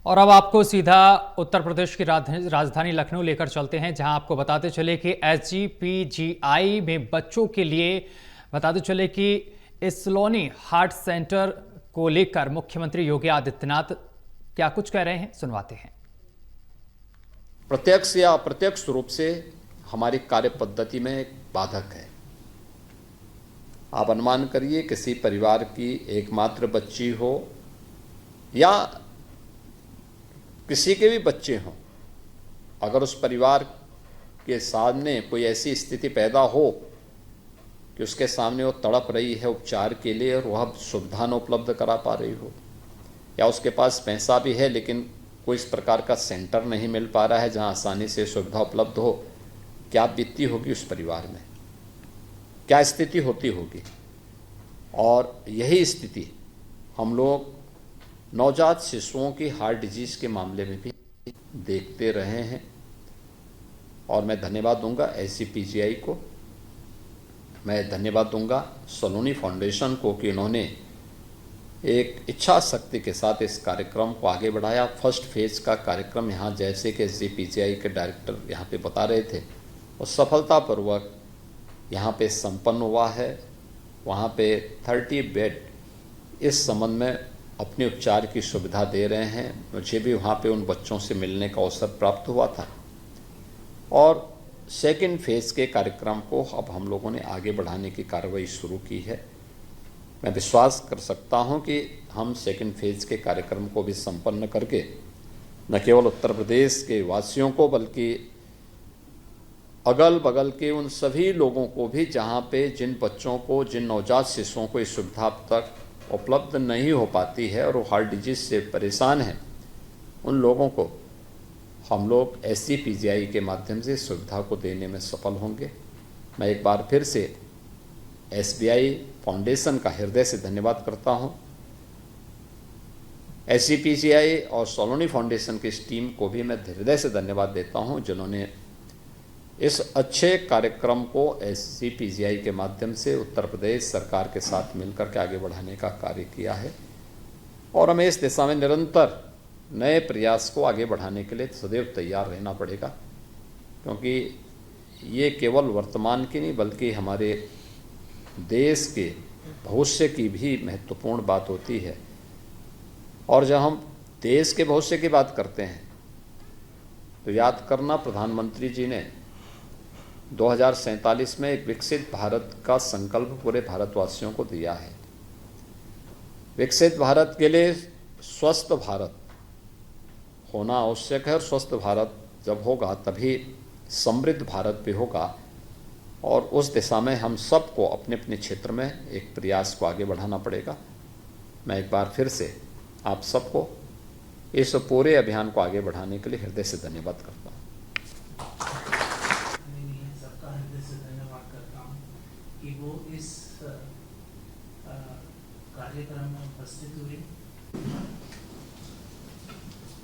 और अब आपको सीधा उत्तर प्रदेश की राजधानी लखनऊ लेकर चलते हैं, जहां आपको बताते चले कि SGPGI में बच्चों के लिए बताते चले कि इस्लोनी हार्ट सेंटर को लेकर मुख्यमंत्री योगी आदित्यनाथ क्या कुछ कह रहे हैं, सुनवाते हैं। प्रत्यक्ष या अप्रत्यक्ष रूप से हमारी कार्य पद्धति में एक बाधक है। आप अनुमान करिए, किसी परिवार की एकमात्र बच्ची हो या किसी के भी बच्चे हों, अगर उस परिवार के सामने कोई ऐसी स्थिति पैदा हो कि उसके सामने वो तड़प रही है उपचार के लिए और वह सुविधा न उपलब्ध करा पा रही हो, या उसके पास पैसा भी है लेकिन कोई इस प्रकार का सेंटर नहीं मिल पा रहा है जहां आसानी से सुविधा उपलब्ध हो, क्या बीतती होगी उस परिवार में, क्या स्थिति होती होगी। और यही स्थिति हम लोग नवजात शिशुओं की हार्ट डिजीज के मामले में भी देखते रहे हैं। और मैं धन्यवाद दूंगा SGPGI को, मैं धन्यवाद दूंगा सलोनी फाउंडेशन को कि इन्होंने एक इच्छा शक्ति के साथ इस कार्यक्रम को आगे बढ़ाया। फर्स्ट फेज का कार्यक्रम यहाँ जैसे कि SGPGI के डायरेक्टर यहाँ पे बता रहे थे, और सफलतापूर्वक यहाँ पे संपन्न हुआ है। वहाँ पे 30 बेड इस संबंध में अपने उपचार की सुविधा दे रहे हैं। मुझे भी वहाँ पे उन बच्चों से मिलने का अवसर प्राप्त हुआ था। और सेकंड फेज के कार्यक्रम को अब हम लोगों ने आगे बढ़ाने की कार्रवाई शुरू की है। मैं विश्वास कर सकता हूं कि हम सेकंड फेज के कार्यक्रम को भी संपन्न करके न केवल उत्तर प्रदेश के वासियों को बल्कि अगल बगल के उन सभी लोगों को भी जहां पे जिन बच्चों को, जिन नवजात शिशुओं को इस सुविधा अब तक उपलब्ध नहीं हो पाती है और वो हार्ट डिजीज से परेशान हैं, उन लोगों को हम लोग SGPGI के माध्यम से सुविधा को देने में सफल होंगे। मैं एक बार फिर से SBI फाउंडेशन का हृदय से धन्यवाद करता हूं। SGPGI और सलोनी फाउंडेशन की इस टीम को भी मैं हृदय से धन्यवाद देता हूं, जिन्होंने इस अच्छे कार्यक्रम को SGPGI के माध्यम से उत्तर प्रदेश सरकार के साथ मिलकर के आगे बढ़ाने का कार्य किया है। और हमें इस दिशा में निरंतर नए प्रयास को आगे बढ़ाने के लिए सदैव तैयार रहना पड़ेगा, क्योंकि ये केवल वर्तमान की नहीं बल्कि हमारे देश के भविष्य की भी महत्वपूर्ण बात होती है। और जब हम देश के भविष्य की बात करते हैं तो याद करना, प्रधानमंत्री जी ने 2047 में एक विकसित भारत का संकल्प पूरे भारतवासियों को दिया है। विकसित भारत के लिए स्वस्थ भारत होना आवश्यक है, और स्वस्थ भारत जब होगा तभी समृद्ध भारत भी होगा। और उस दिशा में हम सबको अपने अपने क्षेत्र में एक प्रयास को आगे बढ़ाना पड़ेगा। मैं एक बार फिर से आप सबको इस पूरे अभियान को आगे बढ़ाने के लिए हृदय से धन्यवाद करता हूँ। सबका हृदय से धन्यवाद करता हूँ कि वो इस कार्यक्रम में उपस्थित हुए।